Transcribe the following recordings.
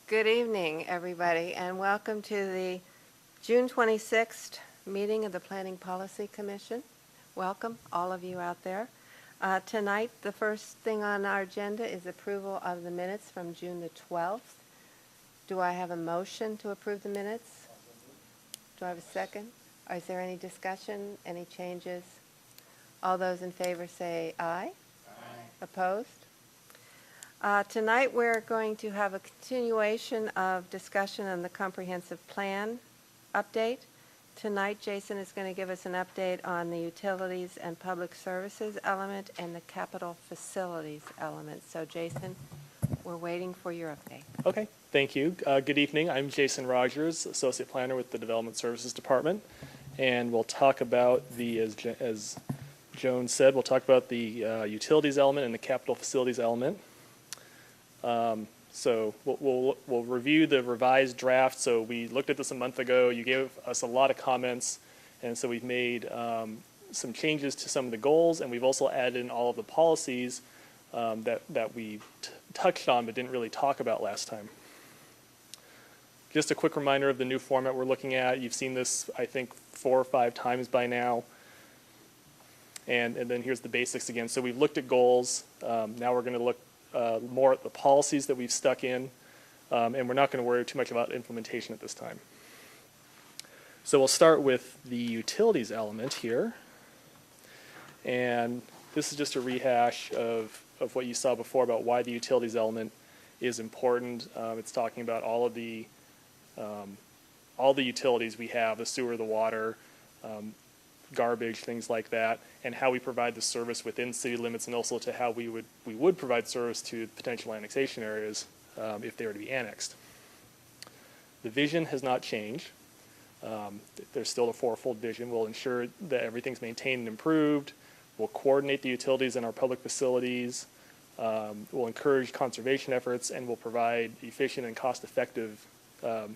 Good evening, everybody, and welcome to the June 26th meeting of the Planning Policy Commission. Welcome, all of you out there. Tonight, the first thing on our agenda is approval of the minutes from June the 12th. Do I have a motion to approve the minutes? Do I have a second? Or is there any discussion, any changes? All those in favor say aye. Aye. Opposed? Tonight we're going to have a continuation of discussion on the comprehensive plan update. Tonight Jason is going to give us an update on the utilities and public services element and the capital facilities element. So Jason, we're waiting for your update. Okay, thank you. Good evening. I'm Jason Rogers, Associate Planner with the Development Services Department, and we'll talk about as Joan said, we'll talk about the utilities element and the capital facilities element. So we'll review the revised draft. So we looked at this a month ago. You gave us a lot of comments, and so we've made some changes to some of the goals, and we've also added in all of the policies that we touched on but didn't really talk about last time. Just a quick reminder of the new format we're looking at. You've seen this, I think, 4 or 5 times by now. And then here's the basics again. So we've looked at goals. Now we're going to look more at the policies that we've stuck in, and we're not going to worry too much about implementation at this time. So we'll start with the utilities element here, and this is just a rehash of what you saw before about why the utilities element is important. It's talking about all the utilities we have, the sewer, the water, garbage, things like that, and how we provide the service within city limits, and also to how we would provide service to potential annexation areas if they were to be annexed. The vision has not changed. There's still a 4-fold vision. We'll ensure that everything's maintained and improved. We'll coordinate the utilities in our public facilities. We'll encourage conservation efforts, and we'll provide efficient and cost-effective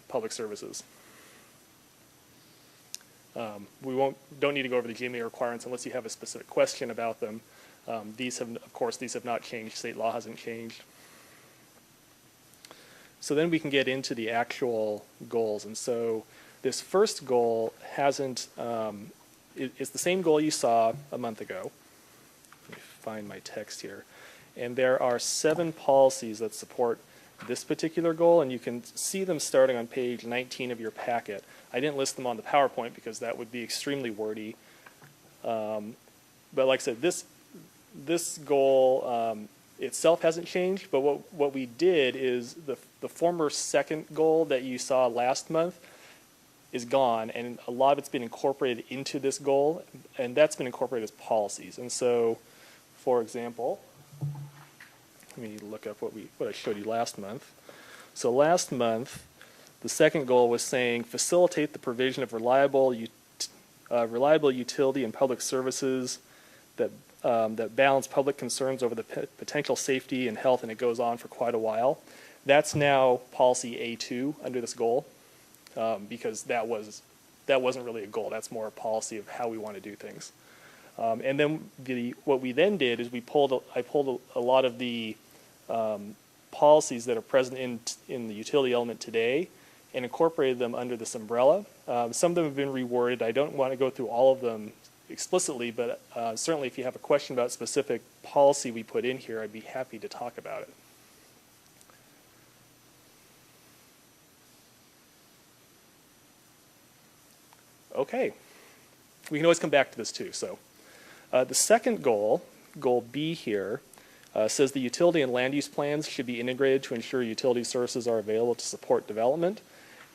public services. We don't need to go over the GMA requirements unless you have a specific question about them. These have not changed. State law hasn't changed. So then we can get into the actual goals. And so this first goal hasn't, it's the same goal you saw a month ago. Let me find my text here. And there are 7 policies that support this particular goal, and you can see them starting on page 19 of your packet. I didn't list them on the PowerPoint because that would be extremely wordy. But like I said, this goal itself hasn't changed, but what we did is the former second goal that you saw last month is gone, and a lot of it's been incorporated into this goal, and that's been incorporated as policies. And so, for example, let me look up what I showed you last month. So last month, the second goal was saying facilitate the provision of reliable utility and public services that balance public concerns over the potential safety and health, and it goes on for quite a while. That's now policy A2 under this goal, because that wasn't really a goal. That's more a policy of how we want to do things. And then what we then did is I pulled a lot of the policies that are present in the utility element today and incorporated them under this umbrella. Some of them have been reworded. I don't want to go through all of them explicitly, but certainly if you have a question about specific policy we put in here, I'd be happy to talk about it. Okay. We can always come back to this too. So the second goal, goal B here, says the utility and land use plans should be integrated to ensure utility services are available to support development.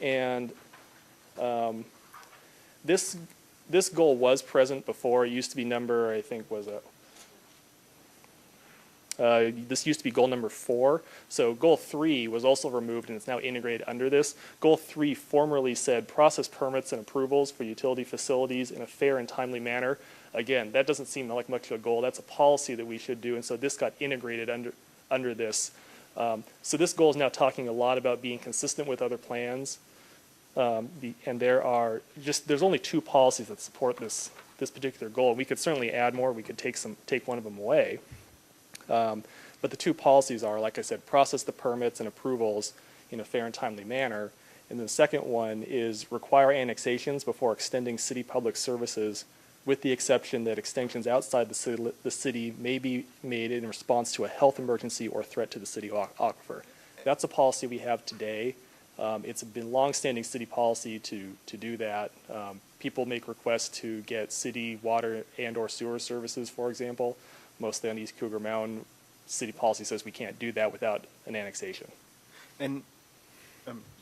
And this goal was present before. It used to be number, I think, this used to be goal number 4. So goal 3 was also removed, and it's now integrated under this. Goal 3 formerly said process permits and approvals for utility facilities in a fair and timely manner. Again, that doesn't seem like much of a goal. That's a policy that we should do, and so this got integrated under this. So this goal is now talking a lot about being consistent with other plans, and there's only 2 policies that support this particular goal. We could certainly add more. We could take one of them away. But the 2 policies are, like I said, process the permits and approvals in a fair and timely manner. And the second one is require annexations before extending city public services, with the exception that extensions outside the city may be made in response to a health emergency or threat to the city aquifer. That's a policy we have today. It's been longstanding city policy to do that. People make requests to get city water and or sewer services, for example. Mostly on East Cougar Mountain, city policy says we can't do that without an annexation. And,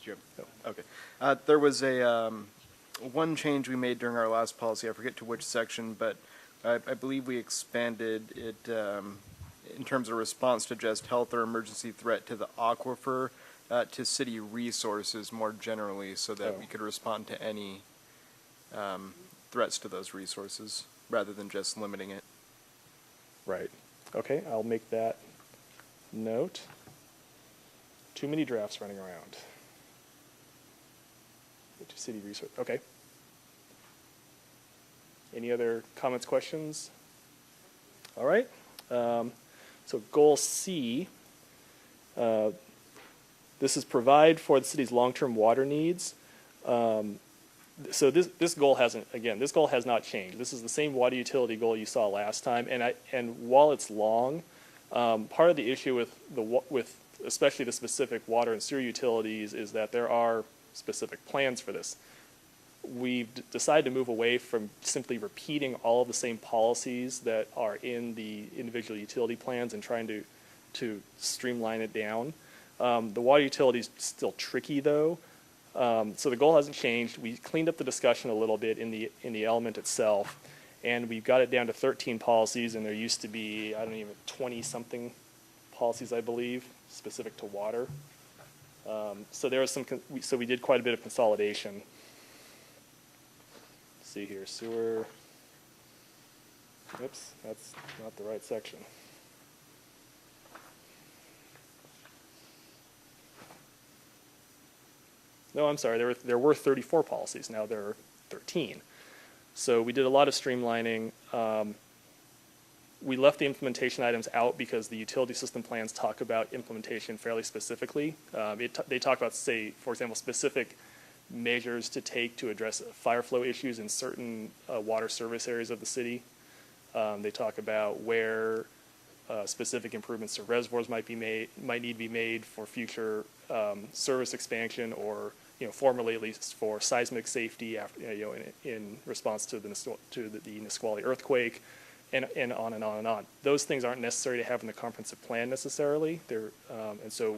Jim, okay. There was a, one change we made during our last policy, I forget to which section, but I believe we expanded it in terms of response to just health or emergency threat to the aquifer to city resources more generally, so that we could respond to any threats to those resources rather than just limiting it. Right. Okay, I'll make that note. Too many drafts running around. To city resource. Okay. Any other comments, questions? All right. So goal C, this is provide for the city's long-term water needs. So this goal hasn't, again, this goal has not changed. This is the same water utility goal you saw last time, and while it's long, part of the issue with especially the specific water and sewer utilities is that there are specific plans for this. We've decided to move away from simply repeating all of the same policies that are in the individual utility plans and trying to streamline it down. The water utility is still tricky though. So the goal hasn't changed. We cleaned up the discussion a little bit in the element itself, and we've got it down to 13 policies, and there used to be, I don't even, 20-something policies, I believe, specific to water. So there was so we did quite a bit of consolidation. Let's see here, sewer. Oops, that's not the right section. No, I'm sorry, there were 34 policies, now there are 13. So we did a lot of streamlining. We left the implementation items out because the utility system plans talk about implementation fairly specifically. They talk about, say, for example, specific measures to take to address fire flow issues in certain water service areas of the city. They talk about where specific improvements to reservoirs might need to be made for future service expansion, or formerly at least for seismic safety after, in response to the Nisqually earthquake, and on and on and on. Those things aren't necessary to have in the comprehensive plan necessarily. And so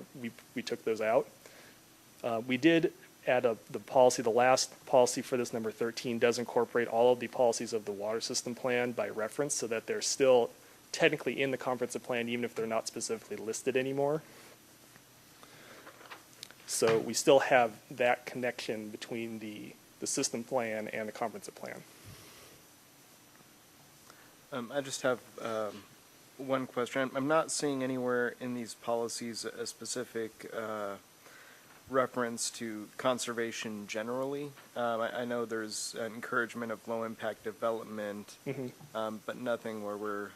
we took those out. We did add the policy. The last policy for this, number 13, does incorporate all of the policies of the water system plan by reference, so that they're still technically in the comprehensive plan, even if they're not specifically listed anymore. So we still have that connection between the system plan and the comprehensive plan. I just have one question. I'm not seeing anywhere in these policies a specific reference to conservation generally. I know there's an encouragement of low-impact development, but nothing where we're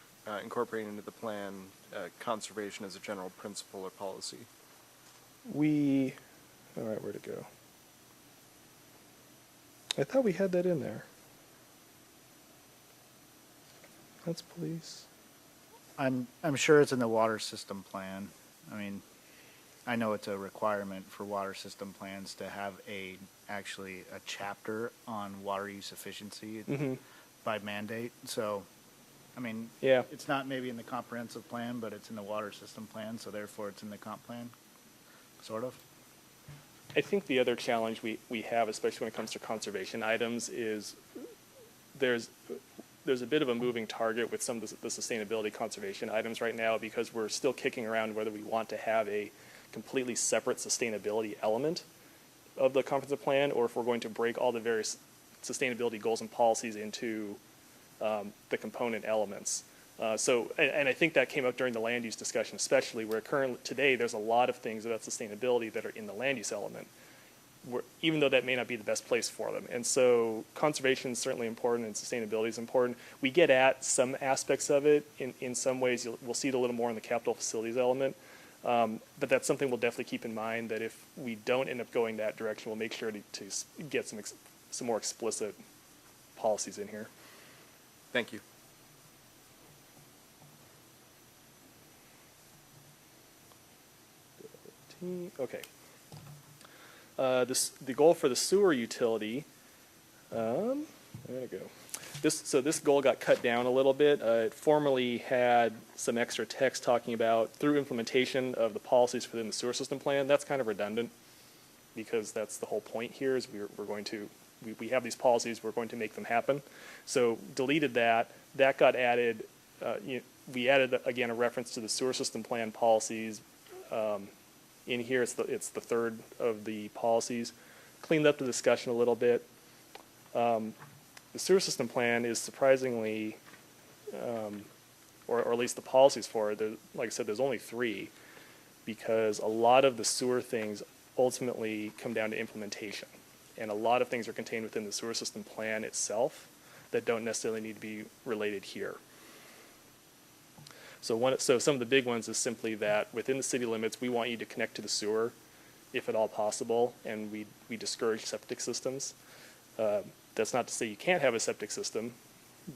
incorporating into the plan conservation as a general principle or policy. All right, where'd it go? I thought we had that in there. That's police. I'm sure it's in the water system plan. I mean, I know it's a requirement for water system plans to have actually a chapter on water use efficiency by mandate. So, I mean, Yeah. it's not maybe in the comprehensive plan, but it's in the water system plan, so therefore it's in the comp plan, sort of. I think the other challenge we have, especially when it comes to conservation items, is there's a bit of a moving target with some of the sustainability conservation items right now, because we're still kicking around whether we want to have a completely separate sustainability element of the comprehensive plan, or if we're going to break all the various sustainability goals and policies into the component elements. And I think that came up during the land use discussion, especially where today there's a lot of things about sustainability that are in the land use element, even though that may not be the best place for them. And so conservation is certainly important, and sustainability is important. We get at some aspects of it in some ways. We'll see it a little more in the capital facilities element. But that's something we'll definitely keep in mind, that if we don't end up going that direction, we'll make sure to get some more explicit policies in here. Thank you. Okay. The goal for the sewer utility, there we go. This goal got cut down a little bit. It formerly had some extra text talking about through implementation of the policies within the sewer system plan. That's kind of redundant, because that's the whole point here, is we have these policies, we're going to make them happen. So deleted that. That got added. We added again a reference to the sewer system plan policies. In here, it's the third of the policies. Cleaned up the discussion a little bit. The sewer system plan is surprisingly, or at least the policies for it, like I said, there's only 3, because a lot of the sewer things ultimately come down to implementation. And a lot of things are contained within the sewer system plan itself that don't necessarily need to be related here. So some of the big ones is simply that within the city limits, we want you to connect to the sewer, if at all possible, and we discourage septic systems. That's not to say you can't have a septic system,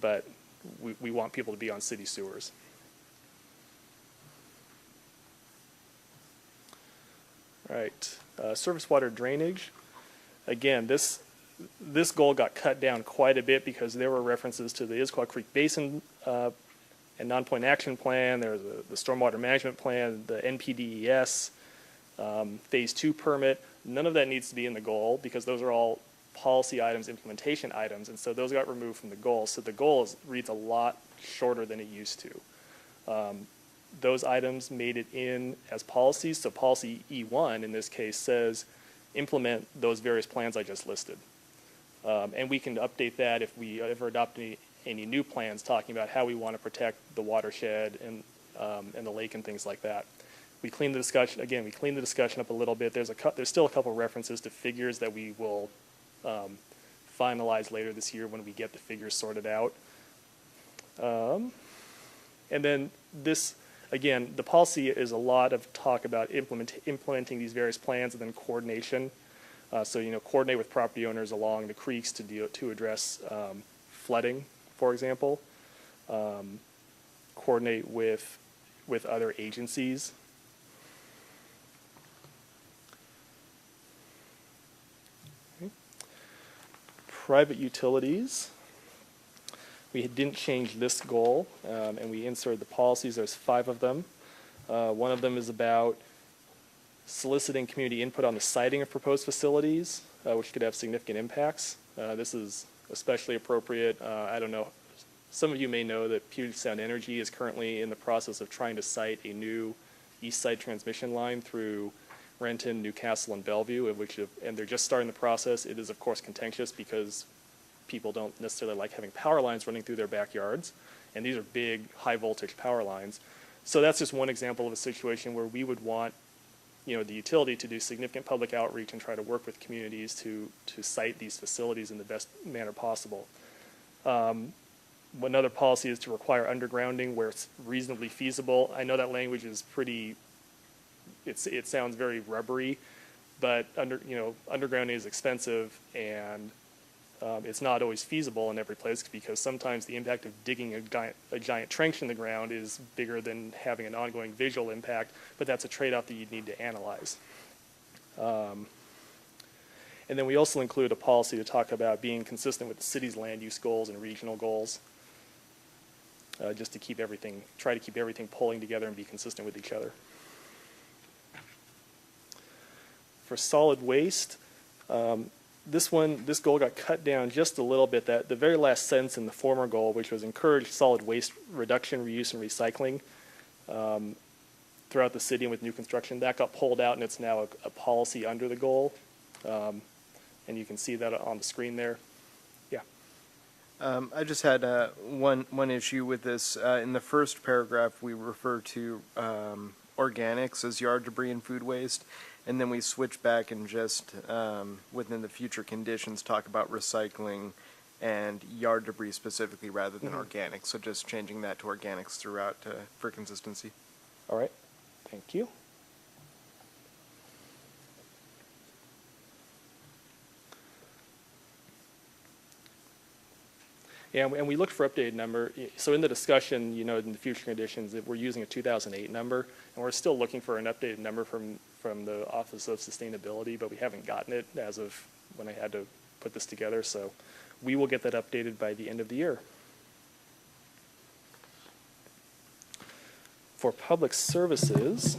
but we want people to be on city sewers. All right, surface water drainage. Again, this goal got cut down quite a bit because there were references to the Issaquah Creek Basin and non-point action plan. There's the stormwater management plan, the NPDES, phase 2 permit. None of that needs to be in the goal, because those are all policy items, implementation items, and so those got removed from the goal. So the goal reads a lot shorter than it used to. Those items made it in as policies. So policy E1 in this case says implement those various plans I just listed. And we can update that if we ever adopt any new plans talking about how we want to protect the watershed and the lake and things like that. We cleaned the discussion up a little bit. There's still a couple references to figures that we will finalize later this year when we get the figures sorted out. And then this, again, the policy is a lot of talk about implementing these various plans, and then coordination. So coordinate with property owners along the creeks to address flooding, for example. Coordinate with other agencies. Okay. Private utilities. We didn't change this goal, and we inserted the policies. There's 5 of them. One of them is about soliciting community input on the siting of proposed facilities, which could have significant impacts. This is especially appropriate. I don't know, some of you may know that Puget Sound Energy is currently in the process of trying to site a new east side transmission line through Renton, Newcastle, and Bellevue, and they're just starting the process. It is, of course, contentious because people don't necessarily like having power lines running through their backyards, and these are big, high-voltage power lines. So that's just one example of a situation where we would want the utility to do significant public outreach and try to work with communities to site these facilities in the best manner possible. Another policy is to require undergrounding where it's reasonably feasible. I know that language is it sounds very rubbery, but undergrounding is expensive, and it's not always feasible in every place, because sometimes the impact of digging a giant trench in the ground is bigger than having an ongoing visual impact, but that's a trade-off that you'd need to analyze. And then we also include a policy to talk about being consistent with the city's land use goals and regional goals, just to try to keep everything pulling together and be consistent with each other. For solid waste, this goal got cut down just a little bit. That the very last sentence in the former goal, which was encourage solid waste reduction, reuse, and recycling throughout the city and with new construction, that got pulled out, and it's now a policy under the goal. And you can see that on the screen there. Yeah. I just had one issue with this. In the first paragraph, we refer to organics as yard debris and food waste. And then we switch back and just, within the future conditions, talk about recycling and yard debris specifically rather than organics. So just changing that to organics throughout for consistency. All right. Thank you. And we looked for updated number. So in the discussion, you know, in the future conditions, we're using a 2008 number, and we're still looking for an updated number from the Office of Sustainability, but we haven't gotten it as of when I had to put this together. So we will get that updated by the end of the year. For public services,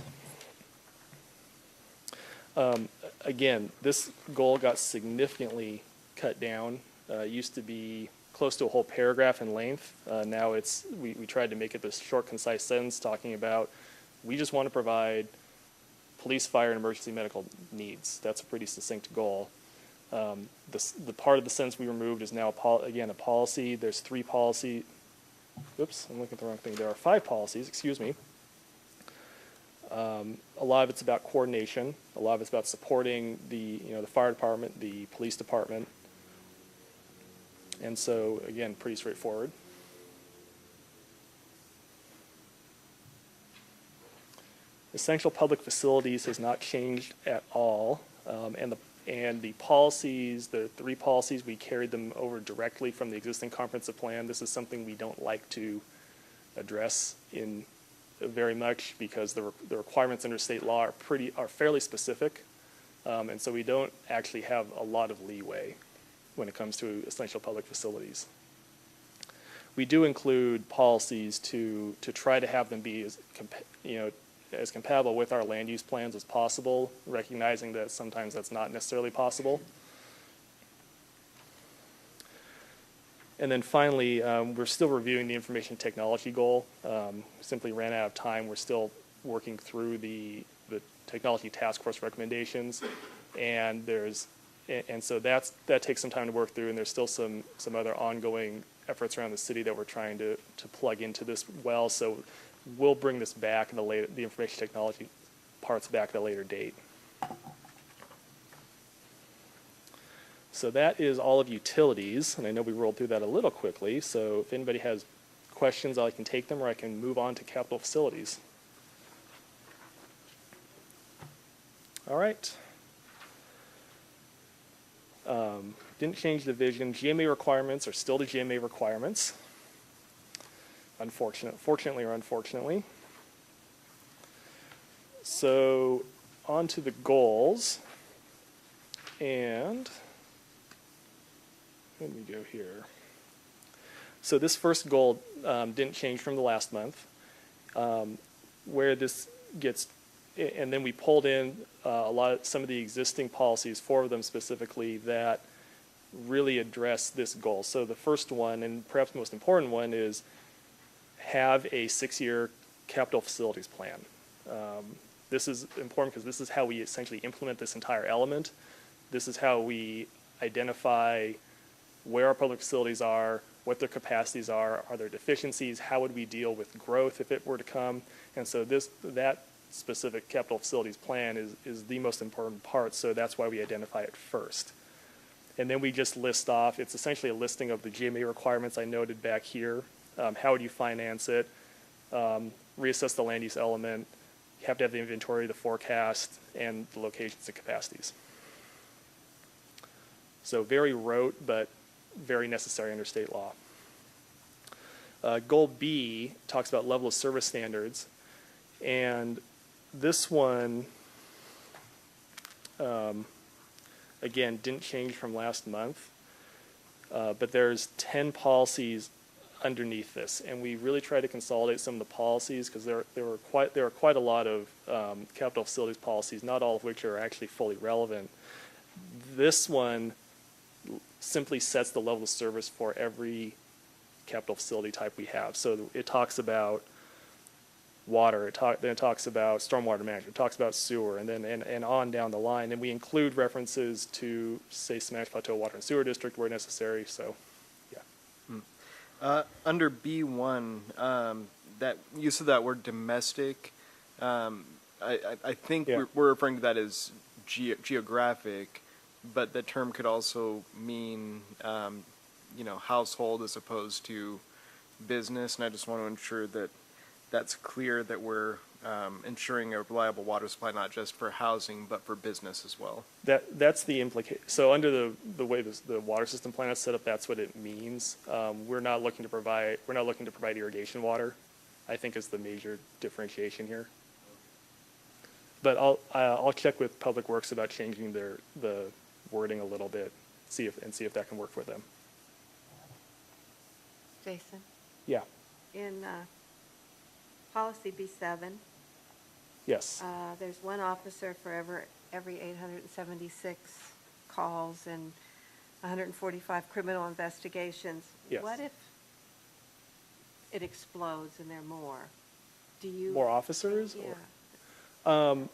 again, this goal got significantly cut down. It used to be close to a whole paragraph in length. Now we tried to make it this short, concise sentence talking about we just want to provide police, fire, and emergency medical needs. That's a pretty succinct goal. The part of the sentence we removed is now, again, a policy. There's 3 policy. Oops, I'm looking at the wrong thing. There are 5 policies, excuse me. A lot of it's about coordination. A lot of it's about supporting the fire department, the police department. And so, again, pretty straightforward. Essential public facilities has not changed at all. And the policies, the 3 policies, we carried them over directly from the existing comprehensive plan. This is something we don't like to address in very much because the requirements under state law are fairly specific, and so we don't actually have a lot of leeway when it comes to essential public facilities. We do include policies to try to have them be as compatible with our land use plans as possible, recognizing that sometimes that's not necessarily possible. And then finally, we're still reviewing the information technology goal. Simply ran out of time. We're still working through the technology task force recommendations, and so that takes some time to work through. And there's still some other ongoing efforts around the city that we're trying to plug into this well. So we'll bring this back in the information technology parts back at a later date. So that is all of utilities, and I know we rolled through that a little quickly, so if anybody has questions, I can take them, or I can move on to capital facilities. All right. Didn't change the vision. GMA requirements are still the GMA requirements. Fortunately or unfortunately. So on to the goals, and let me go here. So this first goal didn't change from the last month. Where this gets, and then we pulled in some of the existing policies, 4 of them specifically, that really address this goal. So the first one, and perhaps the most important one, is have a 6-year capital facilities plan. This is important because this is how we essentially implement this entire element. This is how we identify where our public facilities are, what their capacities are there deficiencies, how would we deal with growth if it were to come. And so that specific capital facilities plan is the most important part, so that's why we identify it first. And then we just list off, it's essentially a listing of the GMA requirements I noted back here. How would you finance it? Reassess the land use element. You have to have the inventory, the forecast, and the locations and capacities. So very rote, but very necessary under state law. Goal B talks about level of service standards. And this one, again, didn't change from last month. But there's 10 policies underneath this, and we really try to consolidate some of the policies because there are quite a lot of capital facilities policies, not all of which are actually fully relevant. This one simply sets the level of service for every capital facility type we have. So it talks about water, then it talks about stormwater management, it talks about sewer, and then and on down the line. And we include references to, say, Sammamish Plateau Water and Sewer District where necessary. So, yeah. Under B1, that use of that word domestic, I think we're referring to that as geographic, but the term could also mean, household as opposed to business. And I just want to ensure that that's clear, that we're ensuring a reliable water supply, not just for housing, but for business as well. That's the implication. So under the way the water system plan is set up, that's what it means. We're not looking to provide irrigation water, I think, is the major differentiation here. But I'll check with Public Works about changing the wording a little bit, see if that can work for them. Jason? Yeah. In policy B7, Yes. there's one officer for every 876 calls and 145 criminal investigations. Yes. What if it explodes and there are more? Do you? More officers? Yeah. Or,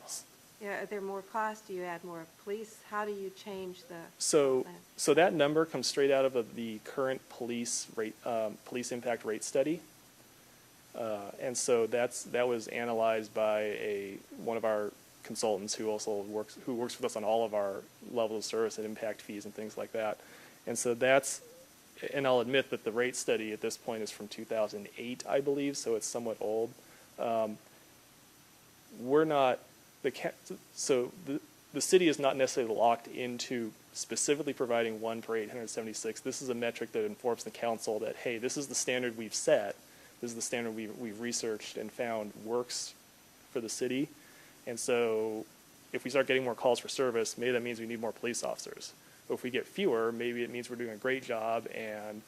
Yeah, are there more costs? Do you add more police? How do you change the? so plan? that number comes straight out of the current police impact rate study. And so that was analyzed by one of our consultants who works with us on all of our level of service and impact fees and things like that. And so and I'll admit that the rate study at this point is from 2008, I believe, so it's somewhat old. The city is not necessarily locked into specifically providing one per 876. This is a metric that informs the council that, hey, this is the standard we've set. This is the standard we've researched and found works for the city. And so if we start getting more calls for service, maybe that means we need more police officers. But if we get fewer, maybe it means we're doing a great job and,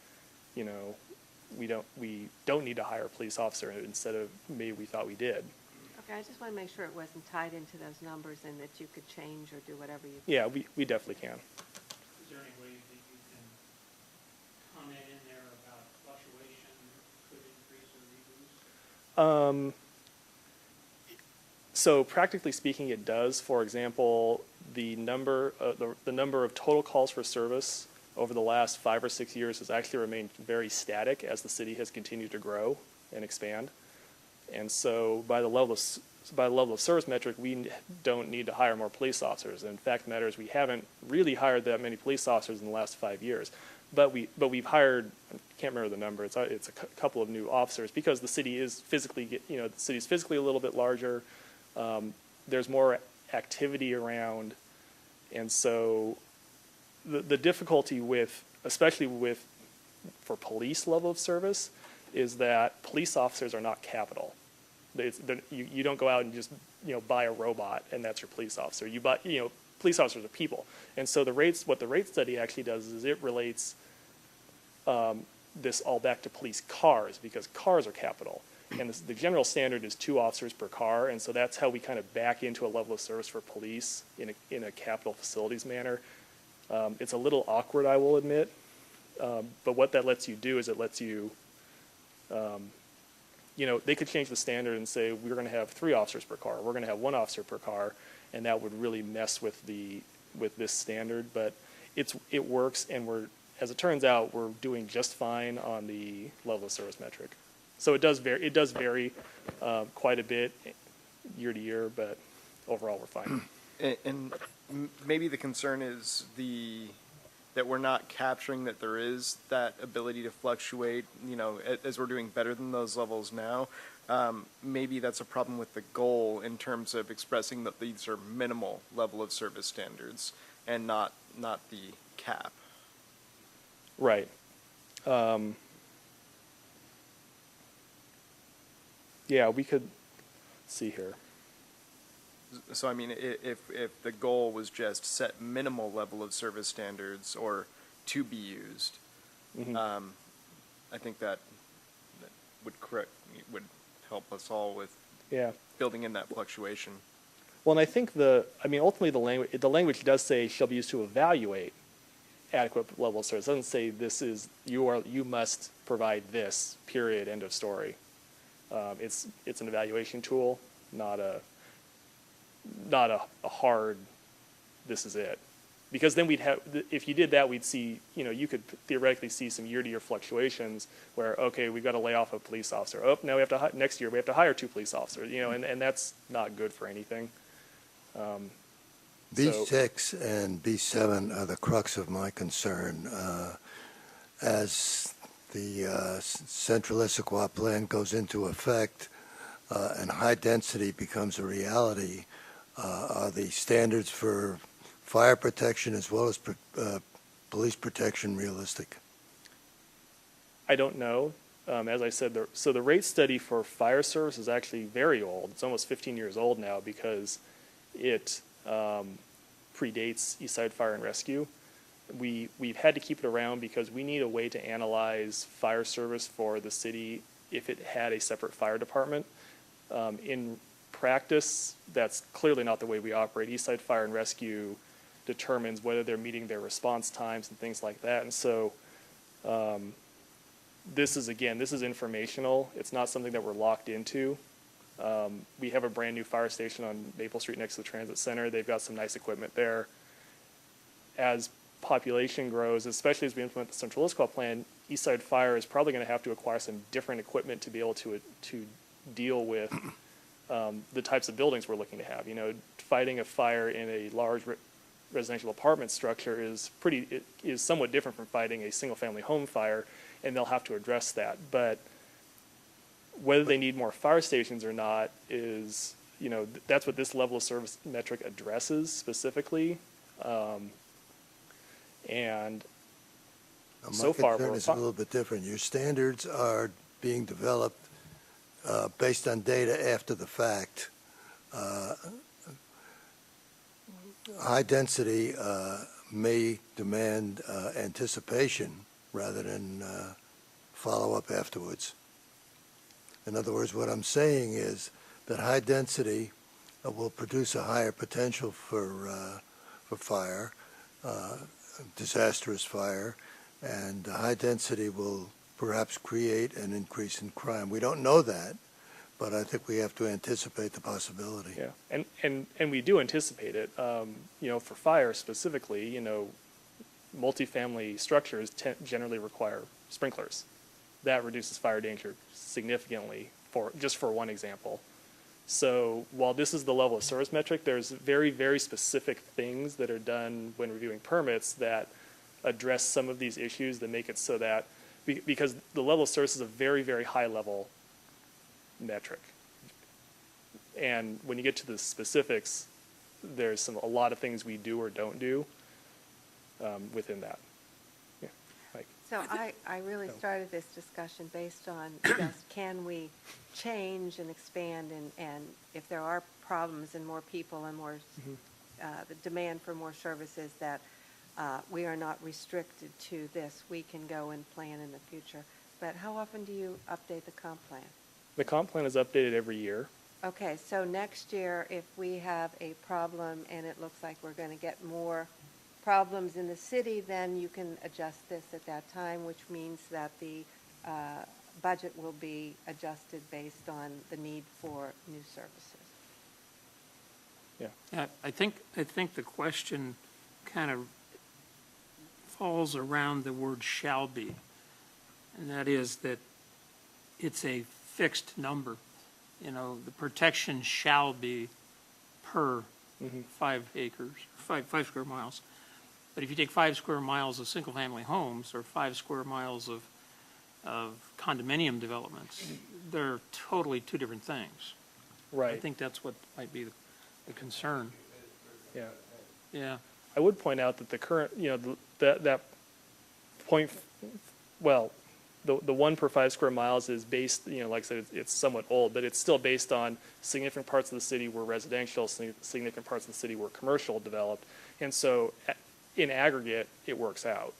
you know, we don't need to hire a police officer instead of maybe we thought we did. Okay, I just want to make sure it wasn't tied into those numbers and that you could change or do whatever you. Yeah, we definitely can. Is there any way that you can comment in there about fluctuation could increase or reduce? So practically speaking, it does. For example, the number of total calls for service over the last 5 or 6 years has actually remained very static as the city has continued to grow and expand. And so by the level of service metric, we don't need to hire more police officers. And in fact, the matter is we haven't really hired that many police officers in the last 5 years. But we've hired, I can't remember the number, it's a couple of new officers because the city is physically, the city's physically a little bit larger. There's more activity around. And so the difficulty especially for police level of service, is that police officers are not capital. You don't go out and just buy a robot and that's your police officer. You buy police officers are people, and so what the rate study actually does is it relates this all back to police cars because cars are capital, and the general standard is 2 officers per car, and so that's how we kind of back into a level of service for police in a capital facilities manner. It's a little awkward, I will admit, but what that lets you do is it lets you. They could change the standard and say we're going to have 3 officers per car. We're going to have 1 officer per car, and that would really mess with this standard. But it works, and as it turns out, we're doing just fine on the level of service metric. So it does vary quite a bit year to year, but overall we're fine. And maybe the concern is that we're not capturing that there is that ability to fluctuate, as we're doing better than those levels now. Maybe that's a problem with the goal in terms of expressing that these are minimal level of service standards and not the cap. Right. Yeah, we could see here. So, I mean, if the goal was just set minimal level of service standards or to be used, Mm-hmm. I think that would help us all with building in that fluctuation. Well, and I think ultimately the language does say shall be used to evaluate adequate level of service. It doesn't say you must provide this, period, end of story. It's an evaluation tool, not a hard, this is it. Because then if you did that, we'd see, you could theoretically see some year-to-year fluctuations where, okay, we've got to lay off a police officer. Oh, now next year we have to hire 2 police officers, and that's not good for anything. B6 and B7 are the crux of my concern. As the Central Issaquah Plan goes into effect, and high density becomes a reality, are the standards for fire protection as well as police protection realistic? I don't know. As I said, so the rate study for fire service is actually very old. It's almost 15 years old now because it predates Eastside Fire and Rescue. We've had to keep it around because we need a way to analyze fire service for the city if it had a separate fire department. In practice, that's clearly not the way we operate. Eastside Fire and Rescue determines whether they're meeting their response times and things like that. And so this is informational. It's not something that we're locked into. We have a brand new fire station on Maple Street next to the Transit Center. They've got some nice equipment there. As population grows, especially as we implement the Central Issaquah Plan, Eastside Fire is probably going to have to acquire some different equipment to be able to deal with the types of buildings we're looking to have. You know, fighting a fire in a large residential apartment structure is somewhat different from fighting a single-family home fire, and they'll have to address that. But whether they need more fire stations or not is, you know, that's what this level of service metric addresses specifically. And so far, my concern is a little bit different. Your standards are being developed based on data after the fact. High density may demand anticipation rather than follow-up afterwards. In other words, what I'm saying is that high density will produce a higher potential for fire, disastrous fire, and high density will perhaps create an increase in crime. We don't know that, but I think we have to anticipate the possibility. Yeah, and we do anticipate it. You know, for fire specifically, you know, multifamily structures generally require sprinklers. That reduces fire danger significantly, just for one example. So while this is the level of service metric, there's very, very specific things that are done when reviewing permits that address some of these issues that make it so that, because the level of service is a very, very high level metric. And when you get to the specifics, there's a lot of things we do or don't do within that. Yeah, Mike. So I really started this discussion based on just can we change and expand, and if there are problems and more people and more the demand for more services, that we are not restricted to this. We can go and plan in the future. But how often do you update the comp plan? The comp plan is updated every year. Okay, so next year, if we have a problem and it looks like we're going to get more problems in the city, then you can adjust this at that time, which means that the budget will be adjusted based on the need for new services. Yeah. I think the question kind of falls around the word shall be, and that is that it's a fixed number. You know, the protection shall be per 5 acres, 5 square miles. But if you take 5 square miles of single-family homes or 5 square miles of condominium developments, they're totally two different things. Right. I think that's what might be the concern. Yeah. Yeah. I would point out that the current, you know, that point, well, the 1 per 5 square miles is based, you know, like I said, it's somewhat old, but it's still based on significant parts of the city were residential, significant parts of the city were commercial developed, and so in aggregate, it works out.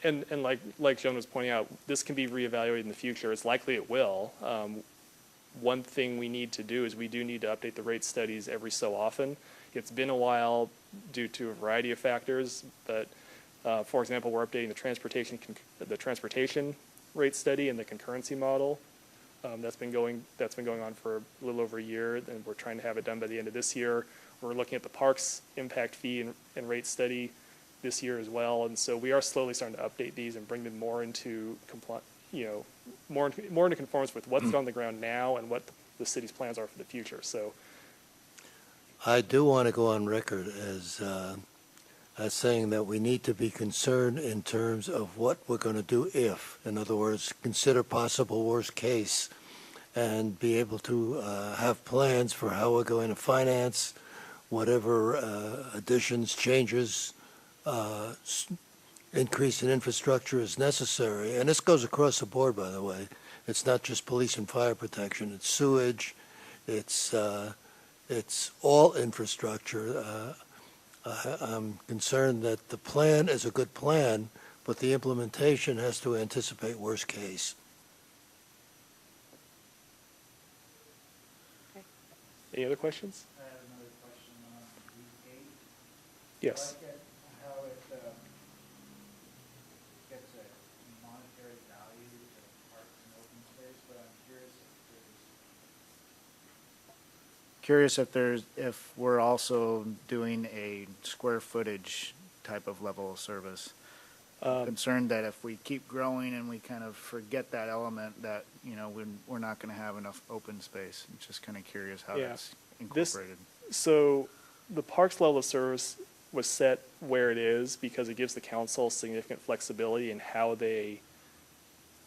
And like Joan was pointing out, this can be reevaluated in the future. It's likely it will. One thing we need to do is we do need to update the rate studies every so often. It's been a while due to a variety of factors, but for example, we're updating the transportation rate study and the concurrency model. That's been going on for a little over a year, and we're trying to have it done by the end of this year. We're looking at the parks impact fee and rate study this year as well, and so we are slowly starting to update these and bring them more into more into conformance with what's on the ground now and what the city's plans are for the future. So I do want to go on record as as saying that we need to be concerned in terms of what we're going to do if. In other words, consider possible worst case and be able to have plans for how we're going to finance whatever additions, changes, increase in infrastructure is necessary. And this goes across the board, by the way. It's not just police and fire protection. It's sewage. It's all infrastructure. I'm concerned that the plan is a good plan, but the implementation has to anticipate worst case. Any other questions? I have another question on V8. Yes. I like it, how it gets a monetary value to parks and open space, but I'm curious if we're also doing a square footage type of level of service. I'm concerned that if we keep growing and we kind of forget that element, that, you know, we're not going to have enough open space. I'm just kind of curious how Yeah. that's incorporated. So the parks level of service was set where it is because it gives the council significant flexibility in how they,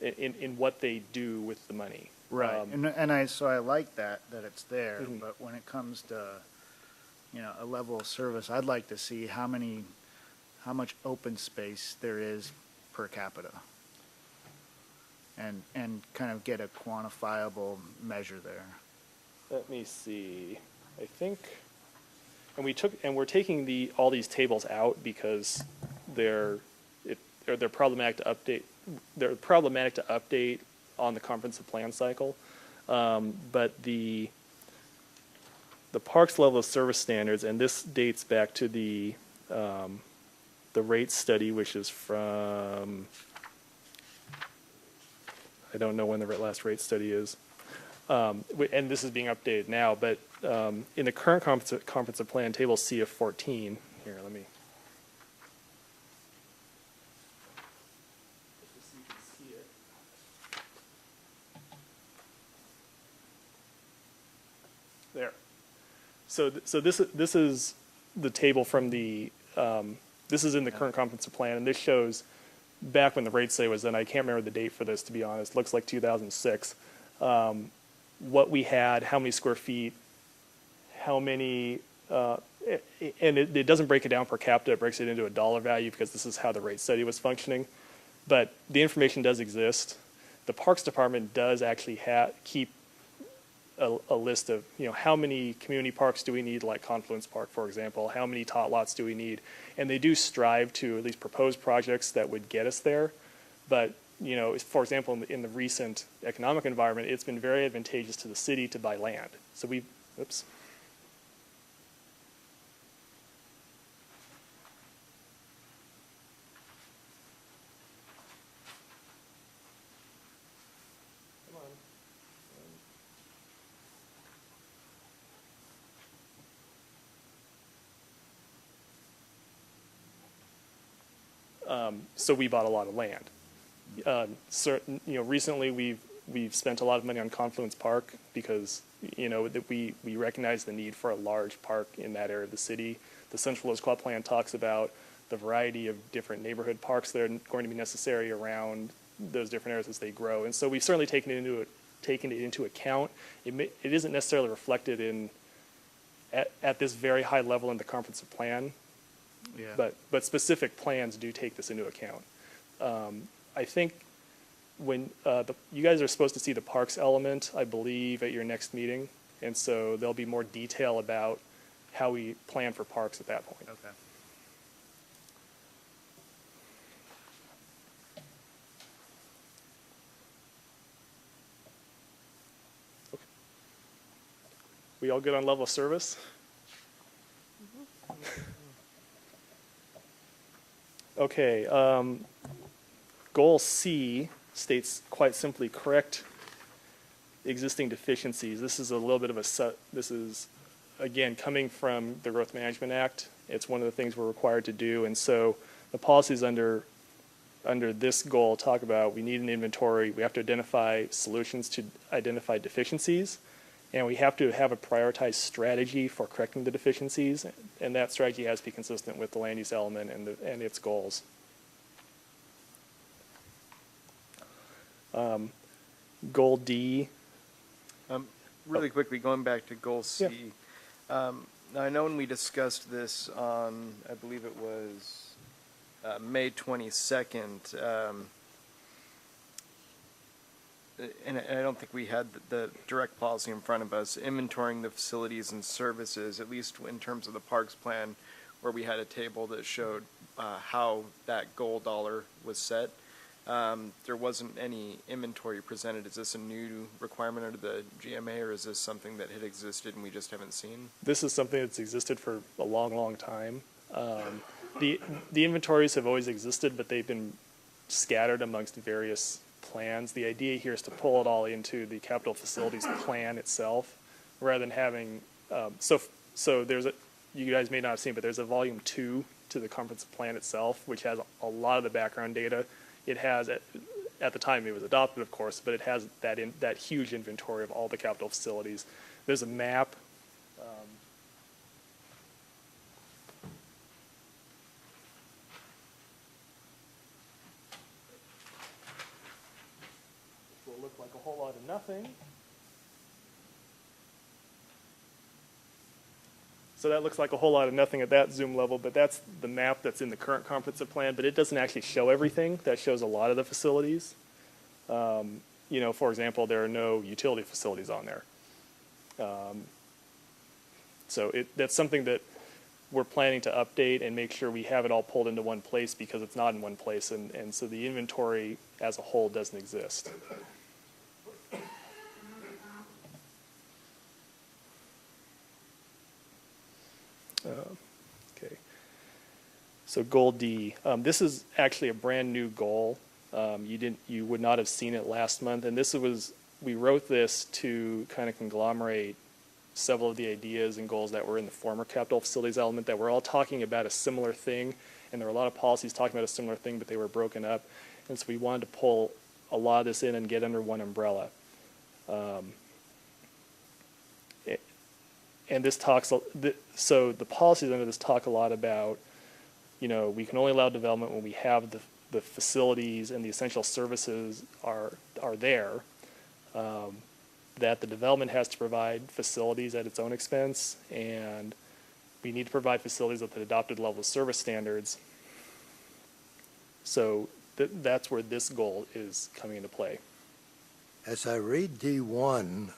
in what they do with the money. Right, so I like that it's there, Mhm. but when it comes to, you know, a level of service, I'd like to see how much open space there is per capita. And kind of get a quantifiable measure there. Let me see. I think, and we're taking all these tables out because they're problematic to update. They're problematic to update on the comprehensive plan cycle. But the parks level of service standards, and this dates back to the rate study, which is from, I don't know when the last rate study is. And this is being updated now, but in the current comprehensive plan, table C of 14, here, let me. Just so you can see it. There. So this is the table from the, this is in the current comprehensive plan, and this shows back when the rate study was done. I can't remember the date for this, to be honest. Looks like 2006. What we had, how many square feet, how many, and it doesn't break it down per capita, it breaks it into a dollar value because this is how the rate study was functioning. But the information does exist. The Parks Department does actually keep a list of, you know, how many community parks do we need, like Confluence Park, for example, how many tot lots do we need? And they do strive to at least propose projects that would get us there. But you know, for example, in the recent economic environment, it's been very advantageous to the city to buy land. So oops. Come on. So we bought a lot of land. Recently we've spent a lot of money on Confluence Park because, you know, that we recognize the need for a large park in that area of the city. The Central Issaquah Plan talks about the variety of different neighborhood parks that are going to be necessary around those different areas as they grow. And so we've certainly taken it into account. It isn't necessarily reflected at this very high level in the comprehensive plan, Yeah. but specific plans do take this into account. I think when you guys are supposed to see the parks element, I believe, at your next meeting, and so there'll be more detail about how we plan for parks at that point. Okay. We all good on level of service? Okay. Goal C states quite simply correct existing deficiencies. This is a little bit of this is, again, coming from the Growth Management Act. It's one of the things we're required to do. And so the policies under this goal talk about we need an inventory. We have to identify solutions to identify deficiencies. And we have to have a prioritized strategy for correcting the deficiencies, and that strategy has to be consistent with the land use element and its goals. Goal D. Really quickly, going back to goal C. Now, I know when we discussed this on, I believe it was May 22nd, and I don't think we had the direct policy in front of us, inventorying the facilities and services, at least in terms of the parks plan, where we had a table that showed how that goal dollar was set. There wasn't any inventory presented. Is this a new requirement under the GMA, or is this something that had existed and we just haven't seen? This is something that's existed for a long, long time. The inventories have always existed, but they've been scattered amongst various plans. The idea here is to pull it all into the capital facilities plan itself, rather than having, so there's a, you guys may not have seen, but there's a volume 2 to the comprehensive plan itself, which has a lot of the background data. It has, at the time it was adopted, of course, but it has that huge inventory of all the capital facilities. There's a map. Which will look like a whole lot of nothing. So that looks like a whole lot of nothing at that zoom level, but that's the map that's in the current comprehensive plan, but it doesn't actually show everything. That shows a lot of the facilities. You know, for example, there are no utility facilities on there. So that's something that we're planning to update and make sure we have it all pulled into one place, because it's not in one place, and so the inventory as a whole doesn't exist. Okay. So goal D. This is actually a brand new goal. You would not have seen it last month, and we wrote this to kind of conglomerate several of the ideas and goals that were in the former capital facilities element that were all talking about a similar thing, and there were a lot of policies talking about a similar thing, but they were broken up, and so we wanted to pull a lot of this in and get under one umbrella. And this talks, so the policies under this talk a lot about, you know, we can only allow development when we have the facilities and the essential services are there. That the development has to provide facilities at its own expense, and we need to provide facilities with the adopted level of service standards. So that's where this goal is coming into play. As I read D1,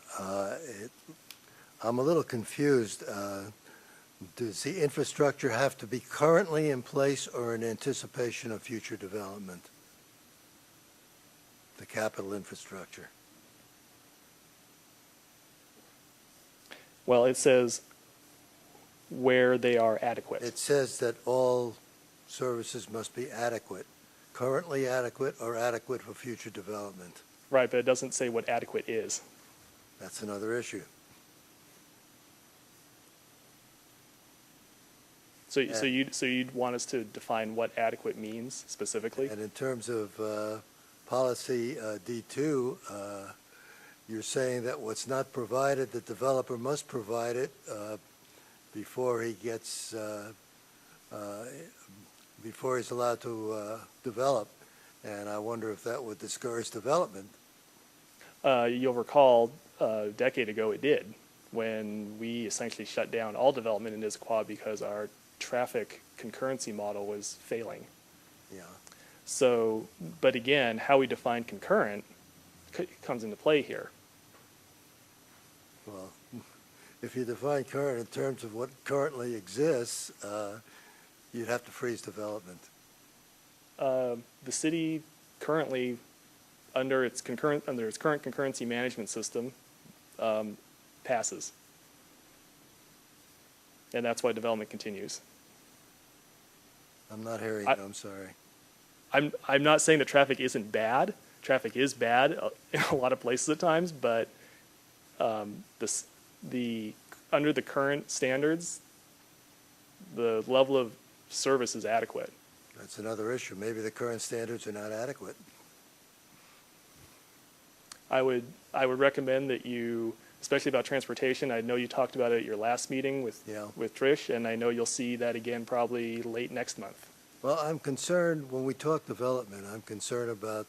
I'm a little confused. Does the infrastructure have to be currently in place or in anticipation of future development? The capital infrastructure. Well, it says where they are adequate. It says that all services must be adequate, currently adequate or adequate for future development. Right, but it doesn't say what adequate is. That's another issue. So you'd want us to define what adequate means specifically? And in terms of policy D2, you're saying that what's not provided, the developer must provide it before he gets, before he's allowed to develop. And I wonder if that would discourage development. You'll recall a decade ago it did, when we essentially shut down all development in Issaquah because our traffic concurrency model was failing. Yeah. So, but again, how we define concurrent comes into play here. Well, if you define current in terms of what currently exists, you'd have to freeze development. The city currently, under its current concurrency management system, passes, and that's why development continues. I'm not hearing you, I'm sorry. I'm not saying that traffic isn't bad. Traffic is bad in a lot of places at times, but under the current standards, the level of service is adequate. That's another issue. Maybe the current standards are not adequate. I would recommend that you especially about transportation. I know you talked about it at your last meeting Yeah. with Trish, and I know you'll see that again probably late next month. Well, I'm concerned, when we talk development, I'm concerned about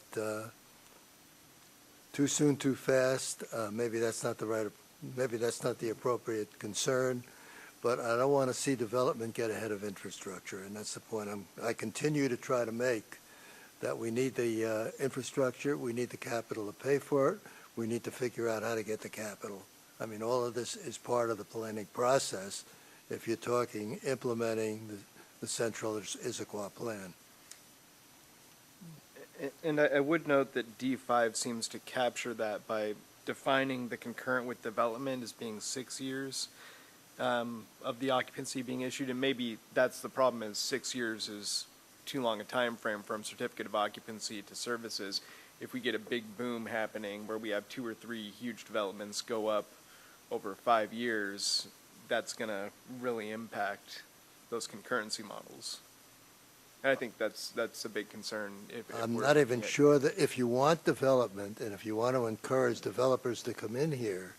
too soon, too fast. Maybe that's not the appropriate concern, but I don't want to see development get ahead of infrastructure, and that's the point I continue to try to make, that we need the infrastructure, we need the capital to pay for it, we need to figure out how to get the capital. I mean, all of this is part of the planning process if you're talking implementing the central Issaquah plan. And I would note that D5 seems to capture that by defining the concurrent with development as being 6 years of the occupancy being issued, and maybe that's the problem, is 6 years is too long a time frame from certificate of occupancy to services. If we get a big boom happening where we have 2 or 3 huge developments go up over 5 years, that's going to really impact those concurrency models. And I think that's a big concern. If I'm we're not even looking at- sure that if you want development and if you want to encourage developers to come in here,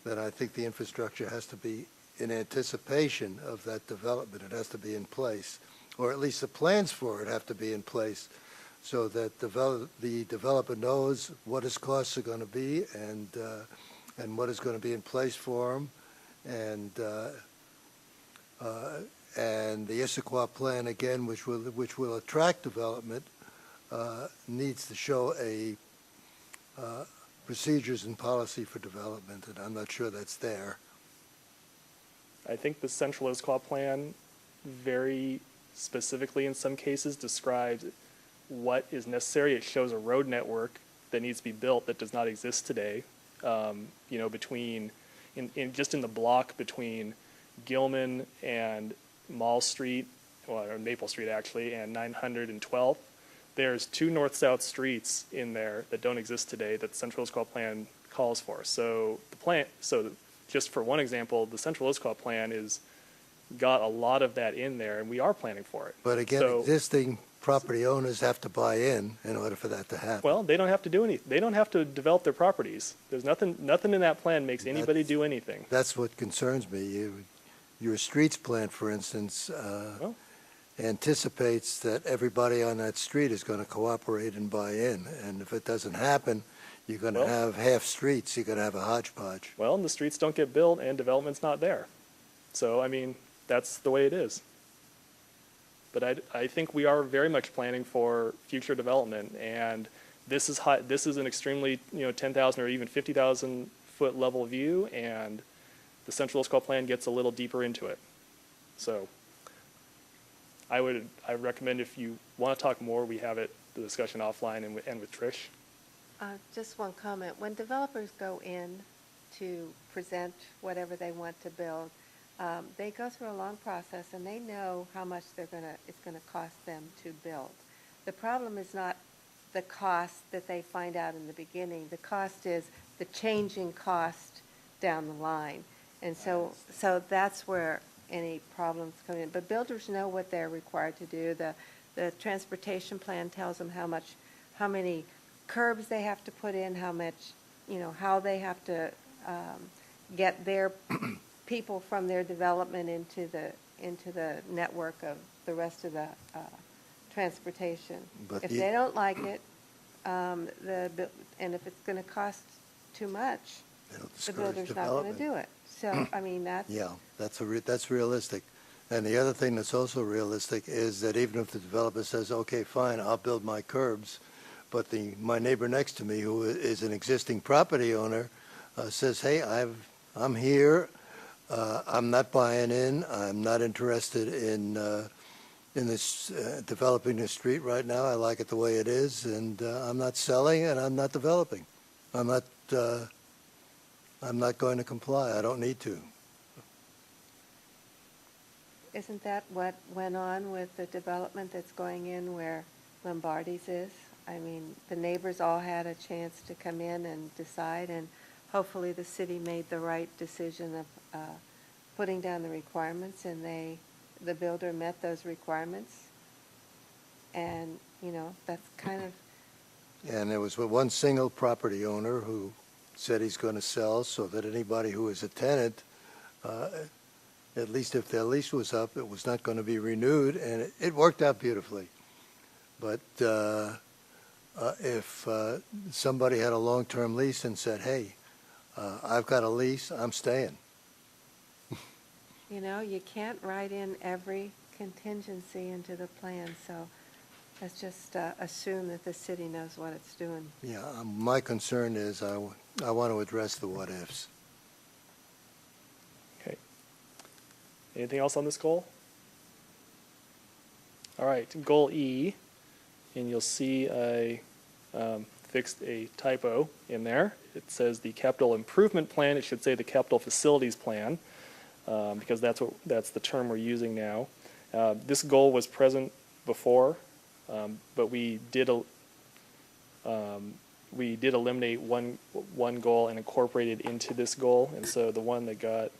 then I think the infrastructure has to be in anticipation of that development. It has to be in place, or at least the plans for it have to be in place, so that the developer knows what his costs are going to be and what is going to be in place for him. And the Issaquah plan, again, which will attract development, needs to show a procedures and policy for development, and I'm not sure that's there. I think the central Issaquah plan very specifically in some cases describes what is necessary. It shows a road network that needs to be built that does not exist today, between, just in the block between Gilman and Mall Street, or Maple Street actually, and 912. There's 2 north-south streets in there that don't exist today that the Central Issaquah Plan calls for. So just for one example, the Central Issaquah Plan got a lot of that in there, and we are planning for it. But again, So- existing property owners have to buy in order for that to happen. Well, they don't have to do anything. They don't have to develop their properties. There's nothing in that plan makes anybody do anything. That's what concerns me. Your streets plan, for instance, anticipates that everybody on that street is going to cooperate and buy in. And if it doesn't happen, you're going to have half streets. You're going to have a hodgepodge. Well, and the streets don't get built and development's not there. So, I mean, that's the way it is. But I think we are very much planning for future development, and this is an extremely 10,000 or even 50,000 foot level view, and the Central Issaquah Plan gets a little deeper into it. So I recommend, if you want to talk more, we have the discussion offline and with Trish. Just one comment. When developers go in to present whatever they want to build, they go through a long process, and they know how much it's going to cost them to build. The problem is not the cost that they find out in the beginning. The cost is the changing cost down the line. And so that's where any problems come in. But builders know what they're required to do. The transportation plan tells them how many curbs they have to put in, how they have to get their people from their development into the network of the rest of the transportation. But If they don't like it, and if it's going to cost too much, It'll the discourage builder's not going to development. do it. So, I mean, that's... Yeah, that's realistic. And the other thing that's also realistic is that even if the developer says, okay, fine, I'll build my curbs, but my neighbor next to me, who is an existing property owner, says, hey, I'm here, I'm not buying in, I'm not interested in this developing the street right now, I like it the way it is, and I'm not selling and I'm not developing. I'm not going to comply, I don't need to. Isn't that what went on with the development that's going in where Lombardi's is? I mean, the neighbors all had a chance to come in and decide, and hopefully the city made the right decision of putting down the requirements, and the builder met those requirements. And, that's kind of... And there was one single property owner who said he's going to sell so that anybody who is a tenant, at least if their lease was up, it was not going to be renewed, and it worked out beautifully. But if somebody had a long-term lease and said, hey, I've got a lease, I'm staying. You know, you can't write in every contingency into the plan, so let's just assume that the city knows what it's doing. Yeah, my concern is I want to address the what-ifs. Okay. Anything else on this goal? All right, goal E, and you'll see I fixed a typo in there. It says the capital improvement plan. It should say the capital facilities plan, because that's the term we're using now. This goal was present before, but we did eliminate one goal and incorporate it into this goal, and so the one that got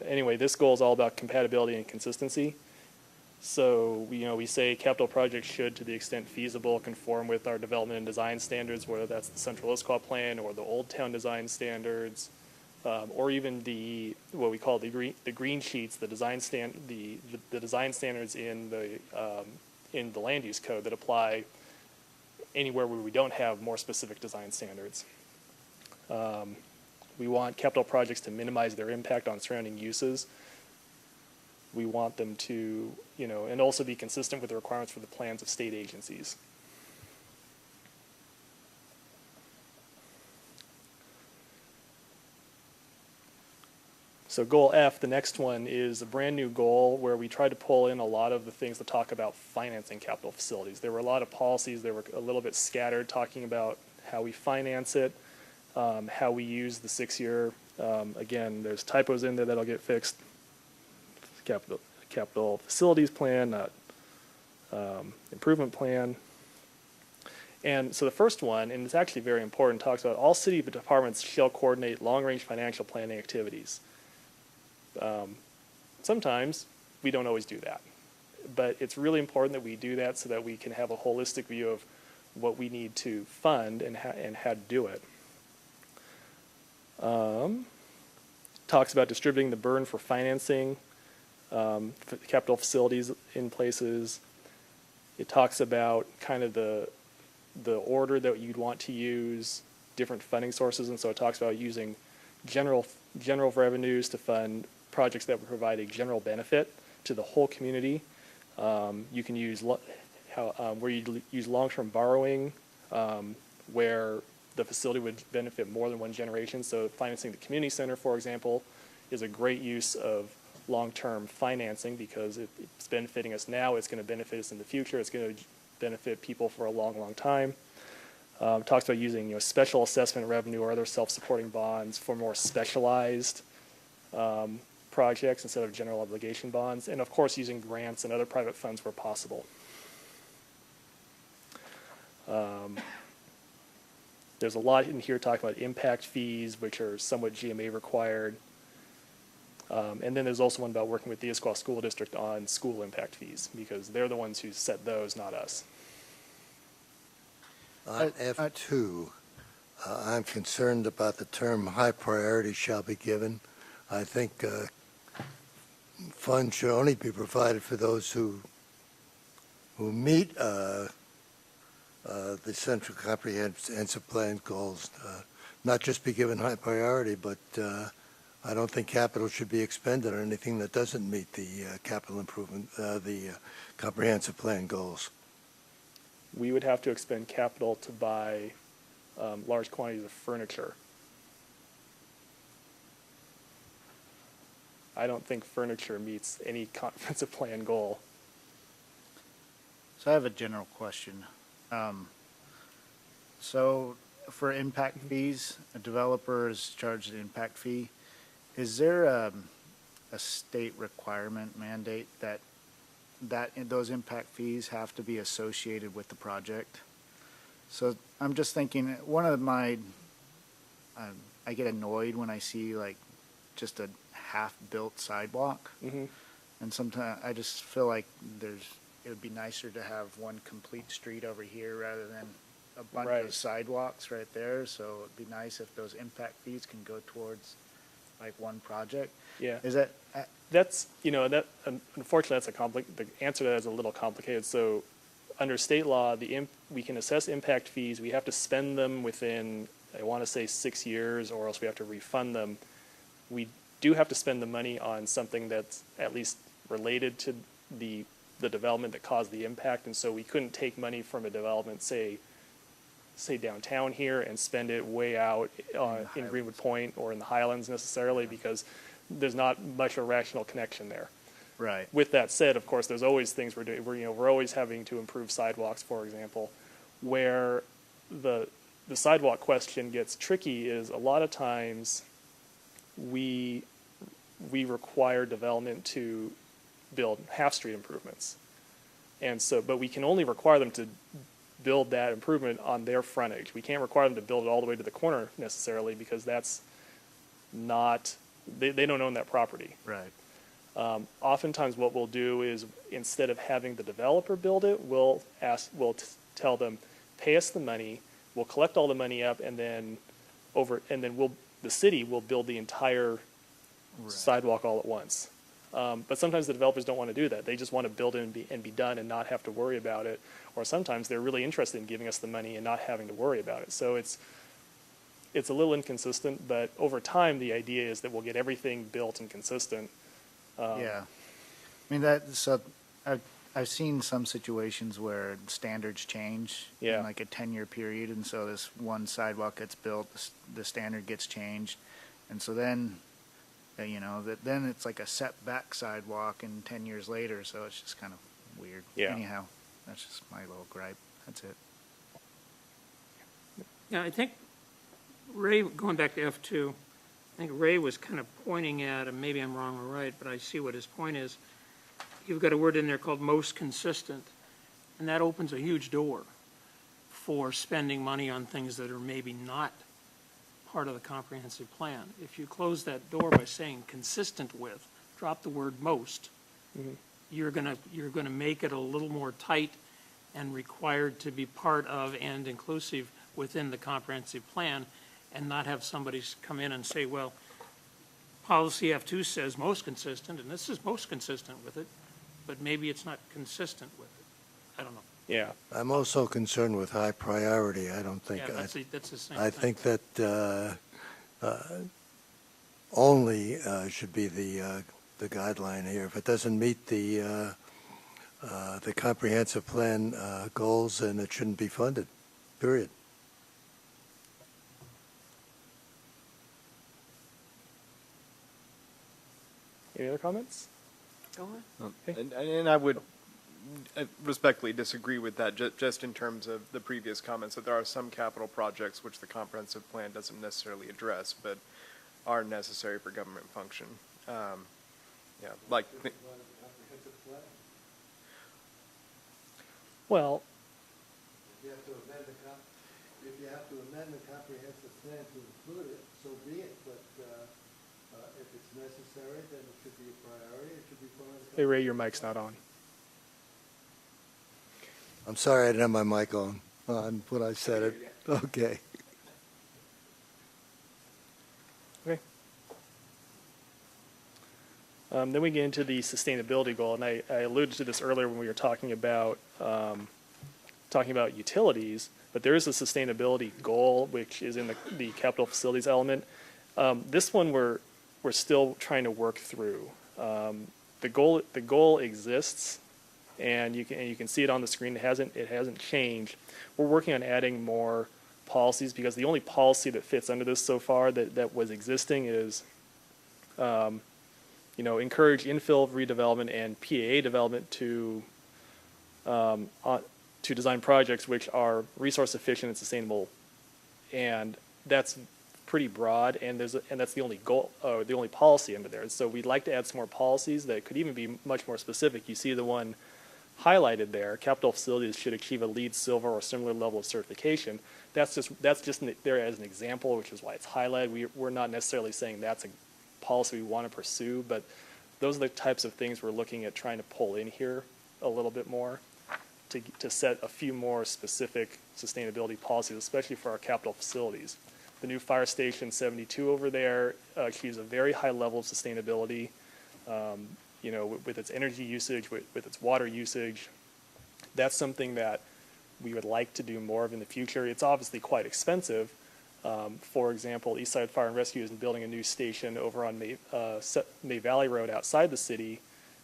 anyway, this goal is all about compatibility and consistency. So we say capital projects should, to the extent feasible, conform with our development and design standards, whether that's the Central Issaquah Plan or the Old Town Design Standards, or even what we call the green sheets, the design design standards in the land use code that apply anywhere where we don't have more specific design standards. We want capital projects to minimize their impact on surrounding uses. We want them to, and also be consistent with the requirements for the plans of state agencies. So goal F, the next one, is a brand new goal where we try to pull in a lot of the things that talk about financing capital facilities. There were a lot of policies that were a little bit scattered, talking about how we finance it, how we use the 6-year. Again, there's typos in there that'll get fixed. Capital facilities plan, not improvement plan. And so the first one, and it's actually very important, talks about all city departments shall coordinate long-range financial planning activities. Sometimes we don't always do that, but it's really important that we do that so that we can have a holistic view of what we need to fund and how to do it. Talks about distributing the burden for financing capital facilities in places. It talks about kind of the order that you'd want to use different funding sources, and so it talks about using general revenues to fund projects that would provide a general benefit to the whole community. You can use where you use long-term borrowing, where the facility would benefit more than one generation. So financing the community center, for example, is a great use of long-term financing because it's benefiting us now. It's going to benefit us in the future. It's going to benefit people for a long, long time. Talks about using special assessment revenue or other self-supporting bonds for more specialized projects instead of general obligation bonds, and of course using grants and other private funds where possible. There's a lot in here talking about impact fees, which are somewhat GMA required. And then there's also one about working with the Issaquah School District on school impact fees, because they're the ones who set those, not us. On F2, I'm concerned about the term high priority shall be given. I think funds should only be provided for those who meet the Central Comprehensive Plan goals, not just be given high priority, but I don't think capital should be expended on anything that doesn't meet the capital improvement, the Comprehensive Plan goals. We would have to expend capital to buy large quantities of furniture. I don't think furniture meets any comprehensive plan goal. So I have a general question. So for impact fees, a developer is charged an impact fee. Is there a state requirement mandate that those impact fees have to be associated with the project? So I'm just thinking, I get annoyed when I see like just a half-built sidewalk. Mm-hmm. And sometimes I just feel like there's it would be nicer to have one complete street over here rather than a bunch Right. of sidewalks right there. So it'd be nice if those impact fees can go towards like one project. Yeah. Is that, That's, unfortunately, the answer to that is a little complicated. So under state law, we can assess impact fees. We have to spend them within, I want to say 6 years, or else we have to refund them. We do have to spend the money on something that's at least related to the development that caused the impact. And so we couldn't take money from a development, say downtown here, and spend it way out in Greenwood Point or in the Highlands necessarily, because there's not much of a rational connection there. right, With that said, of course, there's always things we're doing. We're always having to improve sidewalks, for example. Where the sidewalk question gets tricky is a lot of times we require development to build half-street improvements. And so, but we can only require them to build that improvement on their frontage. We can't require them to build it all the way to the corner necessarily, because that's not, they don't own that property. right. Oftentimes what we'll do is, instead of having the developer build it, we'll tell them, pay us the money, we'll collect all the money up, and then the city will build the entire sidewalk all at once. But sometimes the developers don't want to do that. They just want to build it and be done and not have to worry about it. Or sometimes they're really interested in giving us the money and not having to worry about it. So it's a little inconsistent, but over time, the idea is that we'll get everything built and consistent. Yeah. I mean, I've seen some situations where standards change Yeah. in like a 10-year period, and so this one sidewalk gets built, the standard gets changed, and so then, then it's like a setback sidewalk, and 10 years later, so it's just kind of weird. Yeah. Anyhow, that's just my little gripe. That's it. Yeah, I think Ray, going back to F2, I think Ray was kind of pointing at, and maybe I'm wrong or right, but I see what his point is. You've got a word in there called most consistent, and that opens a huge door for spending money on things that are maybe not part of the comprehensive plan. If you close that door by saying consistent with, drop the word most, you're gonna make it a little more tight and required to be part of and inclusive within the comprehensive plan, and not have somebody come in and say, well, policy F2 says most consistent, and this is most consistent with it, but maybe it's not consistent with it. I don't know. Yeah. I'm also concerned with high priority. I don't think, Yeah, that's the same I thing. think that only should be the guideline here. If it doesn't meet the comprehensive plan goals, then it shouldn't be funded, period. Any other comments? Go on. Okay. And I would respectfully disagree with that, just in terms of the previous comments, that there are some capital projects which the comprehensive plan doesn't necessarily address, but are necessary for government function. Yeah, like, Well, If you have to amend the comprehensive plan to include it, so be it, but if it's necessary, then it should be a priority, it should be part of the. hey, Ray, your mic's not on. I'm sorry I didn't have my mic on when I said it. Okay. Okay. Then we get into the sustainability goal, and I alluded to this earlier when we were talking about utilities, but there is a sustainability goal which is in the capital facilities element. This one we're still trying to work through. The goal exists, and you can see it on the screen. It hasn't changed. We're working on adding more policies, because the only policy that fits under this so far that was existing is encourage infill redevelopment and PAA development to design projects which are resource efficient and sustainable, and that's pretty broad. And that's the only goal, the only policy under there. So we'd like to add some more policies that could even be much more specific. You see the one highlighted there: capital facilities should achieve a LEED Silver or similar level of certification. That's just there as an example, which is why it's highlighted. We're not necessarily saying that's a policy we want to pursue, but those are the types of things we're looking at trying to pull in here. a little bit more to set a few more specific sustainability policies, especially for our capital facilities. The new Fire Station 72 over there achieves a very high level of sustainability, you know, with its energy usage, with its water usage. That's something that we would like to do more of in the future. It's obviously quite expensive. For example, Eastside Fire and Rescue is building a new station over on May Valley Road outside the city.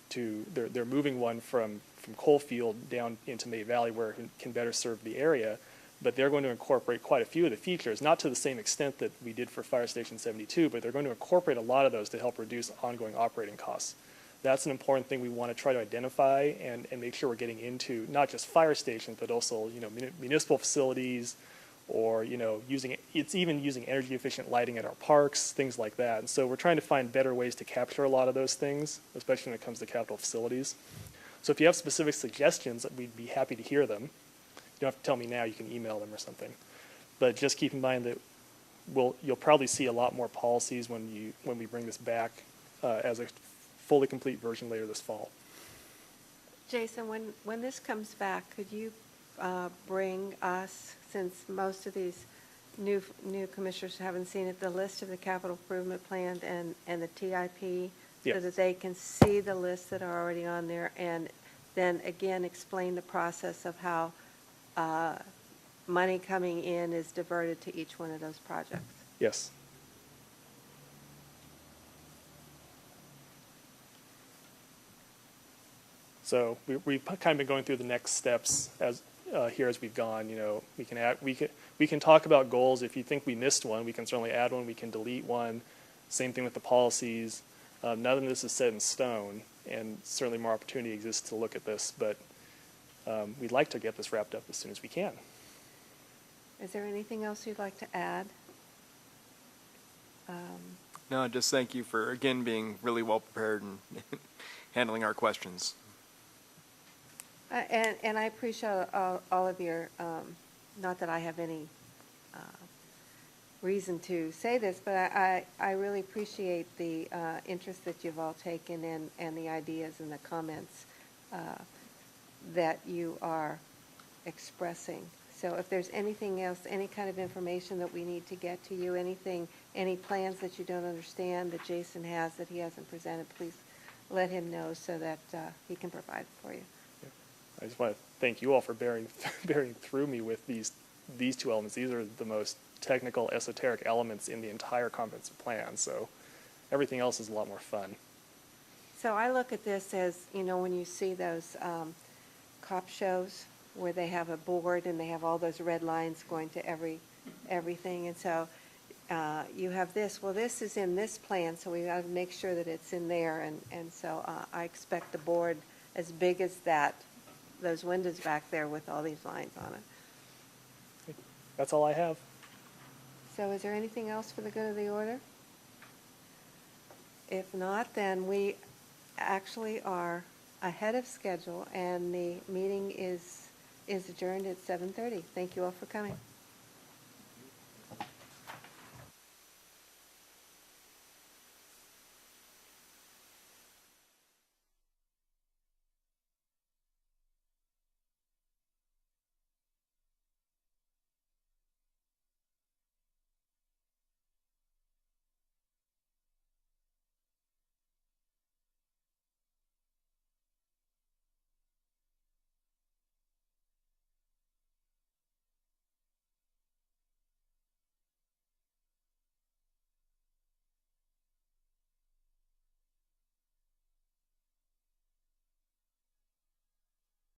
They're moving one from Coalfield down into May Valley where it can better serve the area. But they're going to incorporate quite a few of the features, not to the same extent that we did for Fire Station 72, but they're going to incorporate a lot of those to help reduce ongoing operating costs. That's an important thing we want to try to identify and make sure we're getting into, not just fire stations, but also, you know, municipal facilities, or, you know, even using energy efficient lighting at our parks, things like that. And so we're trying to find better ways to capture a lot of those things, especially when it comes to capital facilities. So if you have specific suggestions, we'd be happy to hear them. You don't have to tell me now, you can email them or something. But just keep in mind that you'll probably see a lot more policies when we bring this back as a fully complete version later this fall. Jason, when this comes back, could you bring us, since most of these new commissioners haven't seen it, the list of the capital improvement plan and the TIP, so Yes. that they can see the lists that are already on there, and then again explain the process of how money coming in is diverted to each one of those projects? Yes. So we've kind of been going through the next steps as we've gone. You know, we can talk about goals. If you think we missed one, we can certainly add one. We can delete one. Same thing with the policies. None of this is set in stone, and certainly more opportunity exists to look at this. But we'd like to get this wrapped up as soon as we can. Is there anything else you'd like to add? No, just thank you for, again, being really well prepared and handling our questions. And I appreciate all of your, not that I have any reason to say this, but I really appreciate the interest that you've all taken and the ideas and the comments that you are expressing. So if there's anything else, any kind of information that we need to get to you, any plans that you don't understand that Jason has that he hasn't presented, please let him know so that he can provide it for you. I just want to thank you all for bearing through me with these two elements. These are the most technical, esoteric elements in the entire comprehensive plan. So everything else is a lot more fun. So I look at this as, you know, when you see those cop shows where they have a board and they have all those red lines going to everything, and so you have this. Well, this is in this plan, so we got to make sure that it's in there, and so I expect the board as big as that, those windows back there with all these lines on it. That's all I have. So is there anything else for the good of the order? If not, then we actually are ahead of schedule, and the meeting is adjourned at 7:30. Thank you all for coming.